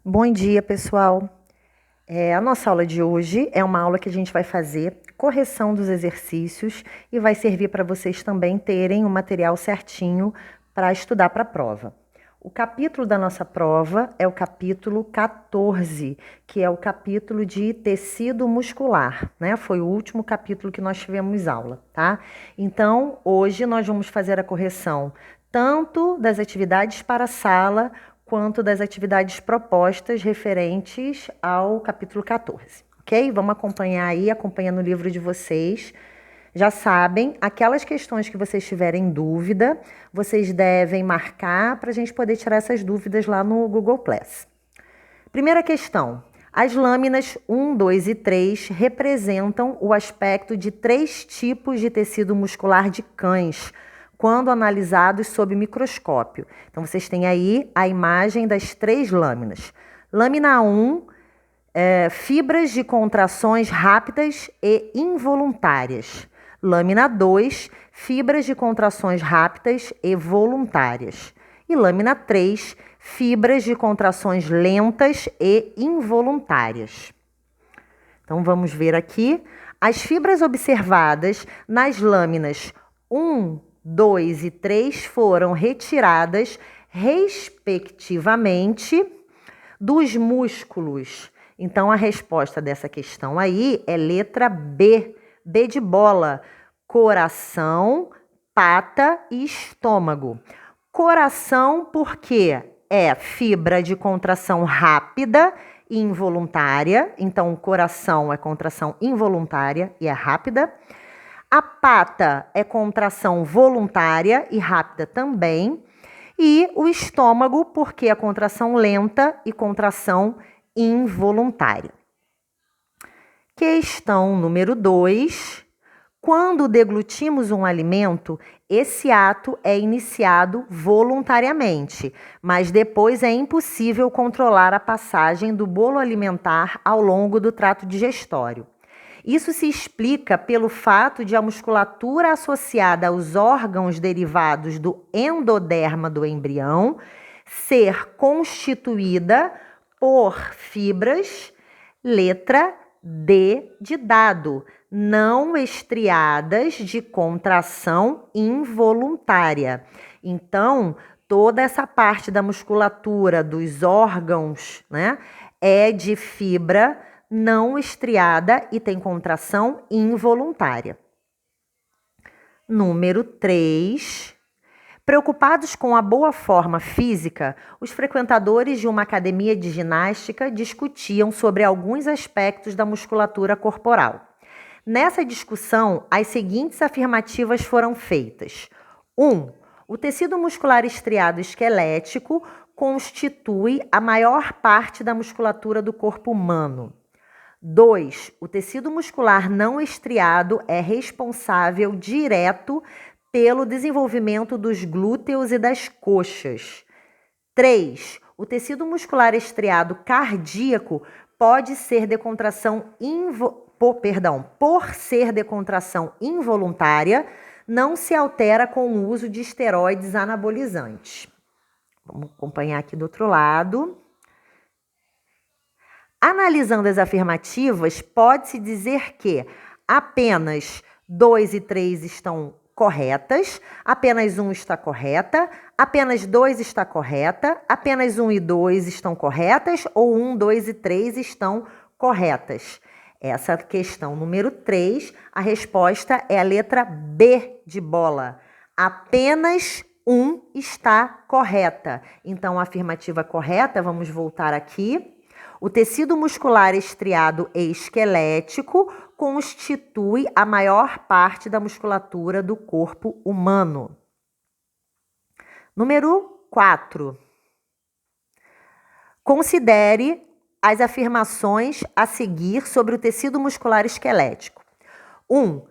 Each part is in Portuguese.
Bom dia, pessoal. A nossa aula de hoje é uma aula que a gente vai fazer correção dos exercícios e vai servir para vocês também terem o material certinho para estudar para a prova. O capítulo da nossa prova é o capítulo 14, que é o capítulo de tecido muscular, né? Foi o último capítulo que nós tivemos aula, tá? Então, hoje nós vamos fazer a correção tanto das atividades para a sala quanto das atividades propostas referentes ao capítulo 14, ok? Vamos acompanhar aí, acompanhando o livro de vocês. Já sabem, aquelas questões que vocês tiverem dúvida, vocês devem marcar para a gente poder tirar essas dúvidas lá no Google Class. Primeira questão. As lâminas 1, 2 e 3 representam o aspecto de 3 tipos de tecido muscular de cães, quando analisados sob microscópio. Então, vocês têm aí a imagem das 3 lâminas. Lâmina 1, fibras de contrações rápidas e involuntárias. Lâmina 2, fibras de contrações rápidas e voluntárias. E lâmina 3, fibras de contrações lentas e involuntárias. Então, vamos ver aqui. As fibras observadas nas lâminas 1, 2 e 3 foram retiradas, respectivamente, dos músculos. Então, a resposta dessa questão aí é letra B. B de bola. Coração, pata e estômago. Coração, porque é fibra de contração rápida e involuntária. Então, o coração é contração involuntária e é rápida. A pata é contração voluntária e rápida também. E o estômago, porque é contração lenta e contração involuntária. Questão número 2. Quando deglutimos um alimento, esse ato é iniciado voluntariamente, mas depois é impossível controlar a passagem do bolo alimentar ao longo do trato digestório. Isso se explica pelo fato de a musculatura associada aos órgãos derivados do endoderma do embrião ser constituída por fibras, letra D de dado, não estriadas de contração involuntária. Então, toda essa parte da musculatura dos órgãos, né, é de fibra não estriada e tem contração involuntária. Número 3. Preocupados com a boa forma física, os frequentadores de uma academia de ginástica discutiam sobre alguns aspectos da musculatura corporal. Nessa discussão, as seguintes afirmativas foram feitas. 1. O tecido muscular estriado esquelético constitui a maior parte da musculatura do corpo humano. 2. O tecido muscular não estriado é responsável direto pelo desenvolvimento dos glúteos e das coxas. 3. O tecido muscular estriado cardíaco pode ser de contração por ser de contração involuntária, não se altera com o uso de esteroides anabolizantes. Vamos acompanhar aqui do outro lado. Analisando as afirmativas, pode-se dizer que apenas 2 e 3 estão corretas, apenas 1 está correta, apenas 2 está correta, apenas 1 e 2 estão corretas ou 1, 2 e 3 estão corretas. Essa questão número 3, a resposta é a letra B de bola. Apenas 1 está correta. Então, a afirmativa correta, vamos voltar aqui. O tecido muscular estriado e esquelético constitui a maior parte da musculatura do corpo humano. Número 4. Considere as afirmações a seguir sobre o tecido muscular esquelético. 1.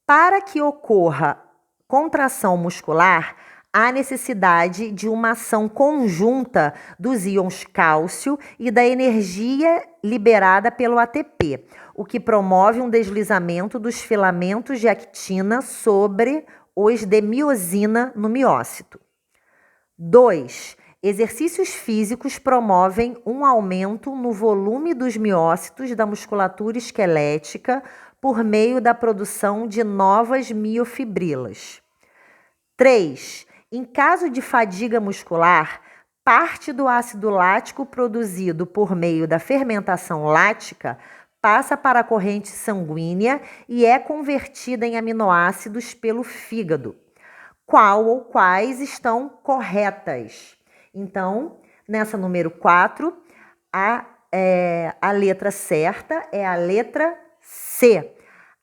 Para que ocorra contração muscular, há necessidade de uma ação conjunta dos íons cálcio e da energia liberada pelo ATP, o que promove um deslizamento dos filamentos de actina sobre os de miosina no miócito. 2. Exercícios físicos promovem um aumento no volume dos miócitos da musculatura esquelética por meio da produção de novas miofibrilas. 3. Em caso de fadiga muscular, parte do ácido lático produzido por meio da fermentação lática passa para a corrente sanguínea e é convertida em aminoácidos pelo fígado. Qual ou quais estão corretas? Então, nessa número 4, a letra certa é a letra C.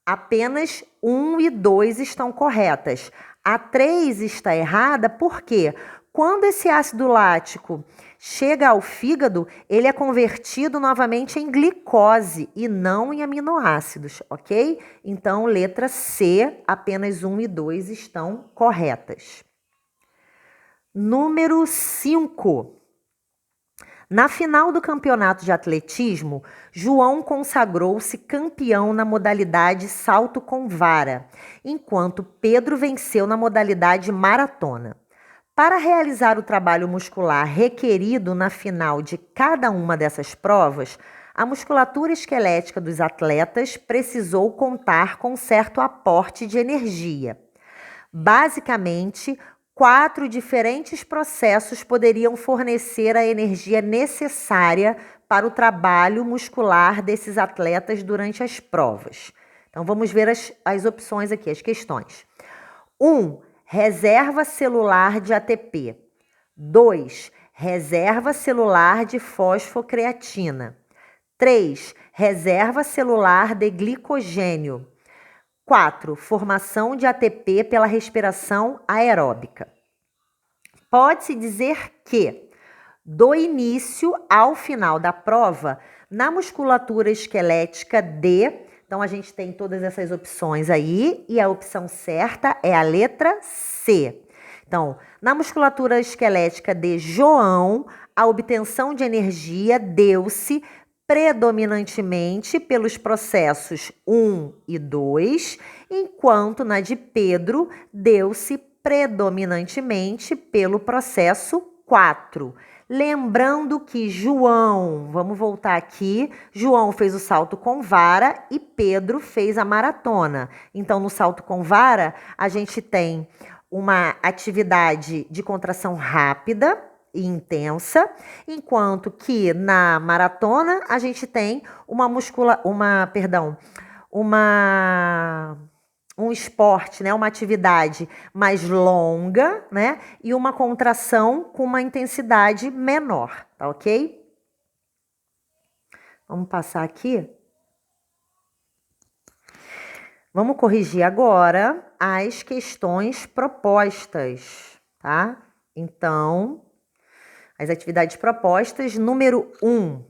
Apenas 1 e 2 estão corretas. A 3 está errada porque quando esse ácido lático chega ao fígado, ele é convertido novamente em glicose e não em aminoácidos, ok? Então, letra C, apenas 1 e 2 estão corretas. Número 5. Na final do campeonato de atletismo, João consagrou-se campeão na modalidade salto com vara, enquanto Pedro venceu na modalidade maratona. Para realizar o trabalho muscular requerido na final de cada uma dessas provas, a musculatura esquelética dos atletas precisou contar com certo aporte de energia. Basicamente, 4 diferentes processos poderiam fornecer a energia necessária para o trabalho muscular desses atletas durante as provas. Então, vamos ver as opções aqui, as questões. 1. Reserva celular de ATP. 2. Reserva celular de fosfocreatina. 3. Reserva celular de glicogênio. 4. Formação de ATP pela respiração aeróbica. Pode-se dizer que, do início ao final da prova, na musculatura esquelética D, então a gente tem todas essas opções aí, e a opção certa é a letra C. Então, na musculatura esquelética de João, a obtenção de energia deu-se predominantemente pelos processos 1 e 2, enquanto na de Pedro deu-se predominantemente pelo processo 4. Lembrando que João, vamos voltar aqui, João fez o salto com vara e Pedro fez a maratona. Então, no salto com vara, a gente tem uma atividade de contração rápida e intensa, enquanto que na maratona a gente tem um esporte, né, uma atividade mais longa, né, e uma contração com uma intensidade menor, tá ok? Vamos passar aqui. Vamos corrigir agora as questões propostas, tá? Então, as atividades propostas, número 1.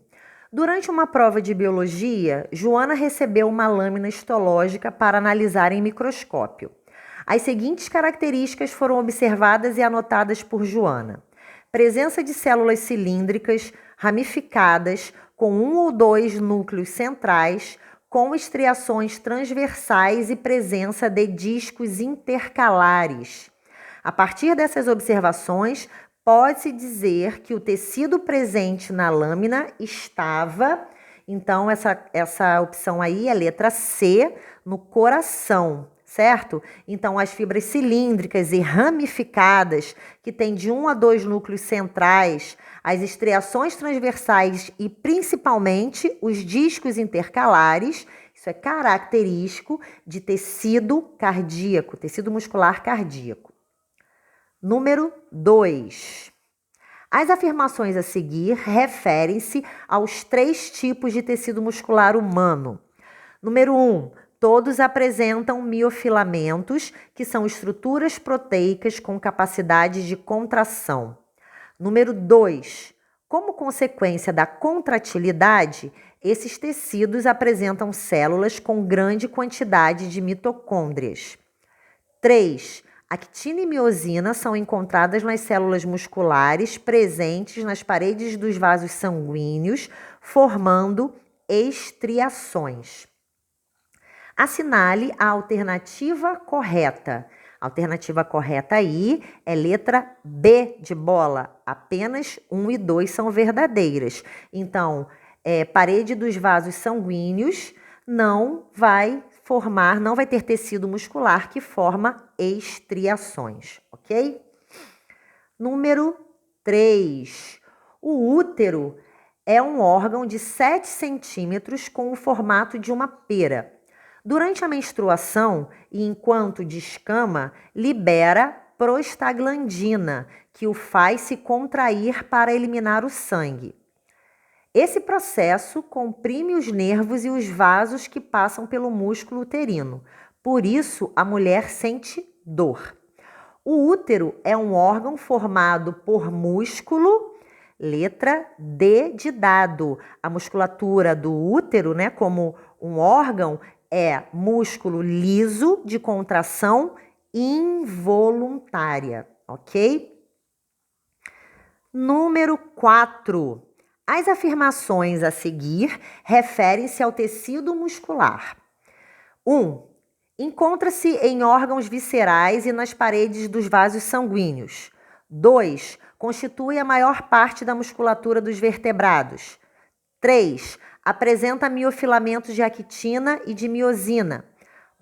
Durante uma prova de biologia, Joana recebeu uma lâmina histológica para analisar em microscópio. As seguintes características foram observadas e anotadas por Joana: presença de células cilíndricas, ramificadas, com 1 ou 2 núcleos centrais, com estriações transversais e presença de discos intercalares. A partir dessas observações, pode-se dizer que o tecido presente na lâmina estava, então essa opção aí é letra C, no coração, certo? Então as fibras cilíndricas e ramificadas, que tem de 1 a 2 núcleos centrais, as estriações transversais e principalmente os discos intercalares, isso é característico de tecido cardíaco, tecido muscular cardíaco. Número 2. As afirmações a seguir referem-se aos 3 tipos de tecido muscular humano. Número 1. Todos apresentam miofilamentos, que são estruturas proteicas com capacidade de contração. Número 2. Como consequência da contratilidade, esses tecidos apresentam células com grande quantidade de mitocôndrias. 3. Actina e miosina são encontradas nas células musculares presentes nas paredes dos vasos sanguíneos, formando estriações. Assinale a alternativa correta. A alternativa correta aí é letra B de bola. Apenas 1 e 2 são verdadeiras. Então, parede dos vasos sanguíneos não vai ter tecido muscular que forma estriações, ok? Número 3. O útero é um órgão de 7 centímetros com o formato de uma pera. Durante a menstruação e enquanto descama, libera prostaglandina, que o faz se contrair para eliminar o sangue. Esse processo comprime os nervos e os vasos que passam pelo músculo uterino. Por isso, a mulher sente dor. O útero é um órgão formado por músculo, letra D de dado. A musculatura do útero, né, como um órgão, é músculo liso de contração involuntária, ok? Número 4. As afirmações a seguir referem-se ao tecido muscular. 1. Encontra-se em órgãos viscerais e nas paredes dos vasos sanguíneos. 2. Constitui a maior parte da musculatura dos vertebrados. 3. Apresenta miofilamentos de actina e de miosina.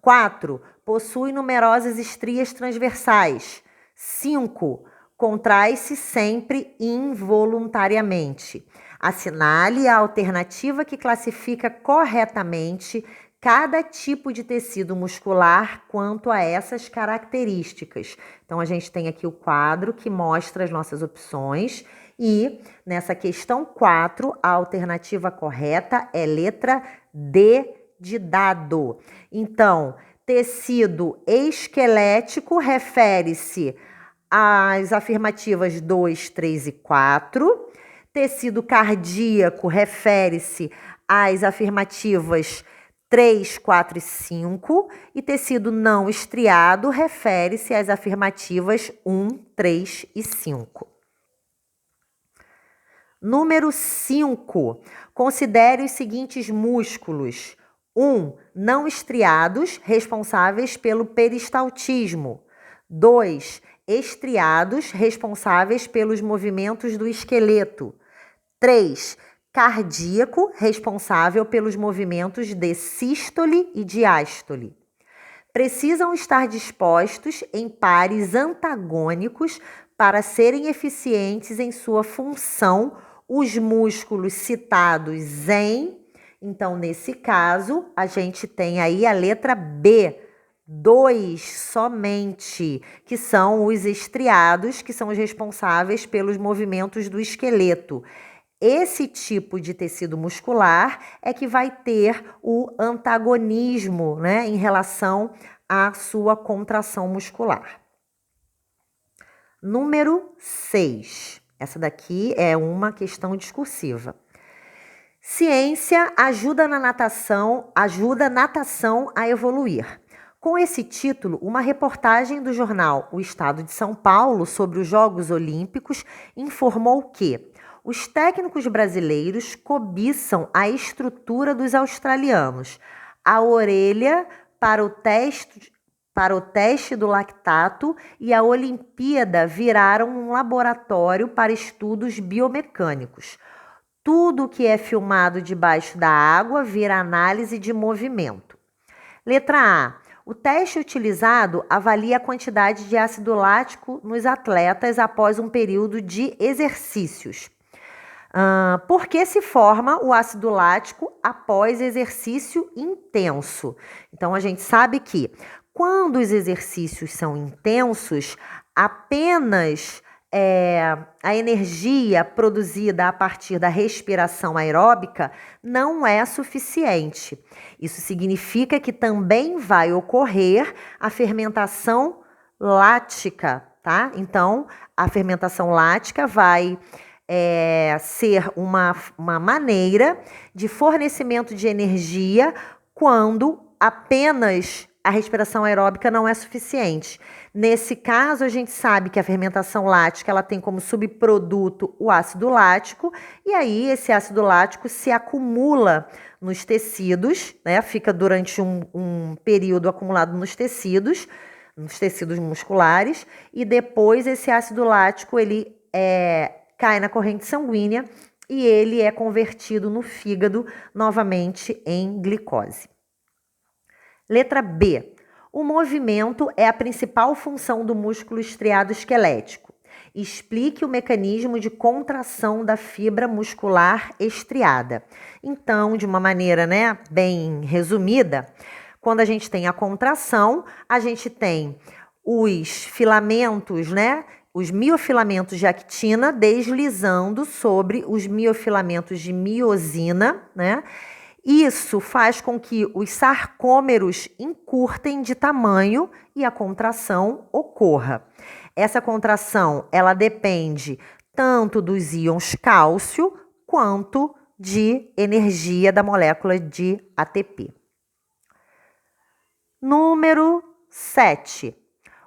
4. Possui numerosas estrias transversais. 5. Contrai-se sempre involuntariamente. Assinale a alternativa que classifica corretamente cada tipo de tecido muscular quanto a essas características. Então, a gente tem aqui o quadro que mostra as nossas opções e nessa questão 4, a alternativa correta é letra D de dado. Então, tecido esquelético refere-se às afirmativas 2, 3 e 4. Tecido cardíaco refere-se às afirmativas 3, 4 e 5. E tecido não estriado refere-se às afirmativas 1, 3 e 5. Número 5. Considere os seguintes músculos. 1. Não estriados, responsáveis pelo peristaltismo. 2. Estriados, responsáveis pelos movimentos do esqueleto. 3. Cardíaco, responsável pelos movimentos de sístole e diástole. Precisam estar dispostos em pares antagônicos para serem eficientes em sua função os músculos citados em... Então, nesse caso, a gente tem aí a letra B, 2 somente, que são os estriados, que são os responsáveis pelos movimentos do esqueleto. Esse tipo de tecido muscular é que vai ter o antagonismo, né, em relação à sua contração muscular. Número 6. Essa daqui é uma questão discursiva. Ciência ajuda natação a evoluir. Com esse título, uma reportagem do jornal O Estado de São Paulo sobre os Jogos Olímpicos informou que os técnicos brasileiros cobiçam a estrutura dos australianos, a orelha para o teste do lactato e a Olimpíada viraram um laboratório para estudos biomecânicos. Tudo que é filmado debaixo da água vira análise de movimento. Letra A. O teste utilizado avalia a quantidade de ácido lático nos atletas após um período de exercícios. Por que se forma o ácido lático após exercício intenso? Então, a gente sabe que quando os exercícios são intensos, apenas a energia produzida a partir da respiração aeróbica não é suficiente. Isso significa que também vai ocorrer a fermentação lática, tá? Então, a fermentação lática vai ser uma maneira de fornecimento de energia quando apenas a respiração aeróbica não é suficiente. Nesse caso, a gente sabe que a fermentação lática ela tem como subproduto o ácido lático, e aí esse ácido lático se acumula nos tecidos, né? Fica durante um período acumulado nos tecidos, nos tecidos musculares, e depois esse ácido lático ele cai na corrente sanguínea e ele é convertido no fígado novamente em glicose. Letra B. O movimento é a principal função do músculo estriado esquelético. Explique o mecanismo de contração da fibra muscular estriada. Então, de uma maneira, bem resumida, quando a gente tem a contração, a gente tem os filamentos, os miofilamentos de actina deslizando sobre os miofilamentos de miosina, Isso faz com que os sarcômeros encurtem de tamanho e a contração ocorra. Essa contração, ela depende tanto dos íons cálcio quanto de energia da molécula de ATP. Número 7.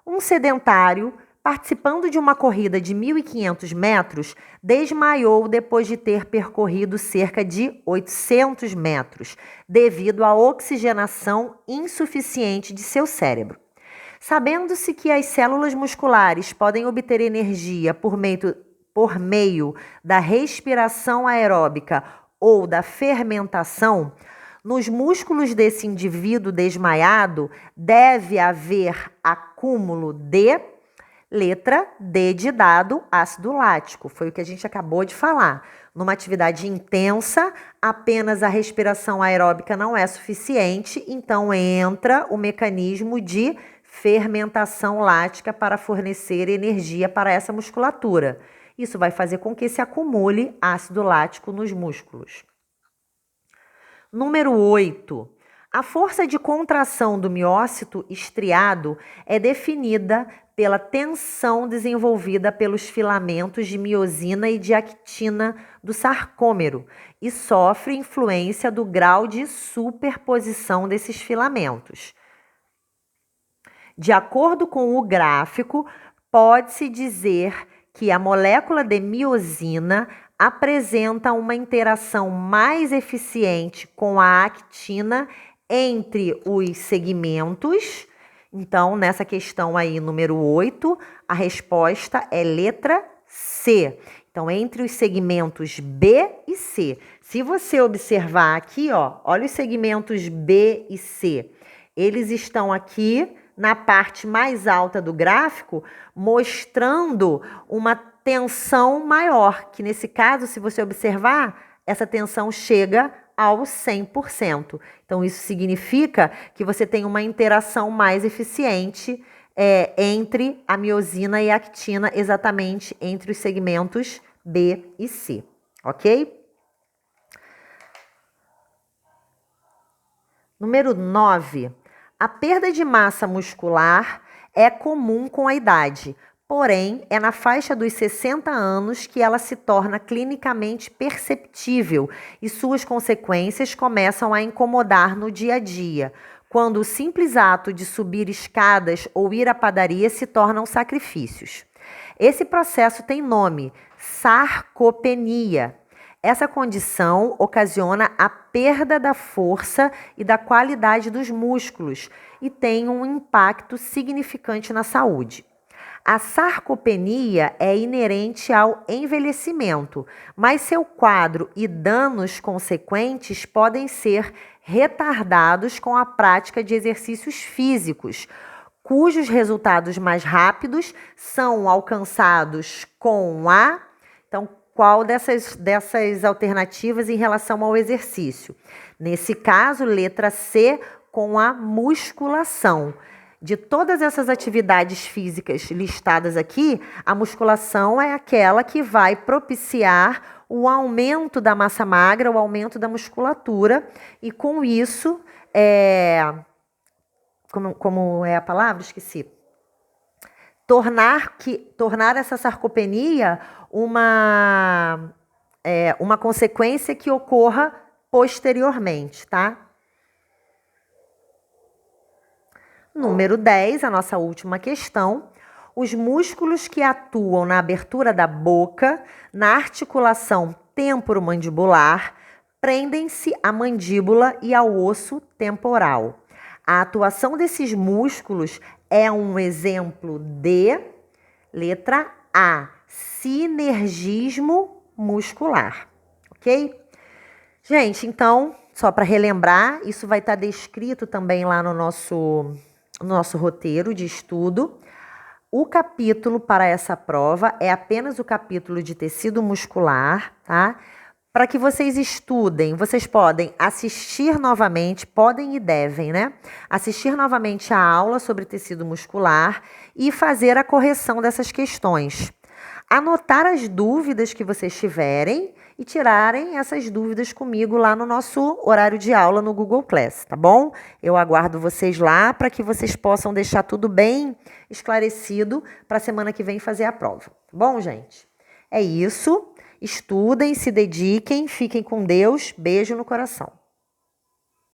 Um sedentário, participando de uma corrida de 1.500 metros, desmaiou depois de ter percorrido cerca de 800 metros, devido à oxigenação insuficiente de seu cérebro. Sabendo-se que as células musculares podem obter energia por meio da respiração aeróbica ou da fermentação, nos músculos desse indivíduo desmaiado deve haver acúmulo de letra D de dado, ácido lático. Foi o que a gente acabou de falar. Numa atividade intensa, apenas a respiração aeróbica não é suficiente, então entra o mecanismo de fermentação lática para fornecer energia para essa musculatura. Isso vai fazer com que se acumule ácido lático nos músculos. Número 8. A força de contração do miócito estriado é definida pela tensão desenvolvida pelos filamentos de miosina e de actina do sarcômero e sofre influência do grau de superposição desses filamentos. De acordo com o gráfico, pode-se dizer que a molécula de miosina apresenta uma interação mais eficiente com a actina entre os segmentos. Então, nessa questão aí, número 8, a resposta é letra C. Então, entre os segmentos B e C. Se você observar aqui, olha os segmentos B e C. Eles estão aqui na parte mais alta do gráfico, mostrando uma tensão maior, que nesse caso, se você observar, essa tensão chega ao 100%. Então, isso significa que você tem uma interação mais eficiente entre a miosina e a actina, exatamente entre os segmentos B e C, ok? Número 9. A perda de massa muscular é comum com a idade, porém, é na faixa dos 60 anos que ela se torna clinicamente perceptível e suas consequências começam a incomodar no dia a dia, quando o simples ato de subir escadas ou ir à padaria se tornam sacrifícios. Esse processo tem nome: sarcopenia. Essa condição ocasiona a perda da força e da qualidade dos músculos e tem um impacto significante na saúde. A sarcopenia é inerente ao envelhecimento, mas seu quadro e danos consequentes podem ser retardados com a prática de exercícios físicos, cujos resultados mais rápidos são alcançados com a... Então, qual dessas alternativas em relação ao exercício? Nesse caso, letra C, com a musculação. De todas essas atividades físicas listadas aqui, a musculação é aquela que vai propiciar o aumento da massa magra, o aumento da musculatura, e com isso, como é a palavra? Esqueci. Tornar essa sarcopenia uma consequência que ocorra posteriormente, tá? Número 10, a nossa última questão. Os músculos que atuam na abertura da boca, na articulação temporomandibular, prendem-se à mandíbula e ao osso temporal. A atuação desses músculos é um exemplo de letra A, sinergismo muscular, ok? Gente, então, só para relembrar, isso vai estar descrito também lá no nosso roteiro de estudo. O capítulo para essa prova é apenas o capítulo de tecido muscular, tá? Para que vocês estudem, vocês podem assistir novamente, podem e devem, né? Assistir novamente a aula sobre tecido muscular e fazer a correção dessas questões. Anotar as dúvidas que vocês tiverem e tirarem essas dúvidas comigo lá no nosso horário de aula no Google Class, tá bom? Eu aguardo vocês lá para que vocês possam deixar tudo bem esclarecido para a semana que vem fazer a prova. Tá bom, gente? É isso. Estudem, se dediquem, fiquem com Deus. Beijo no coração.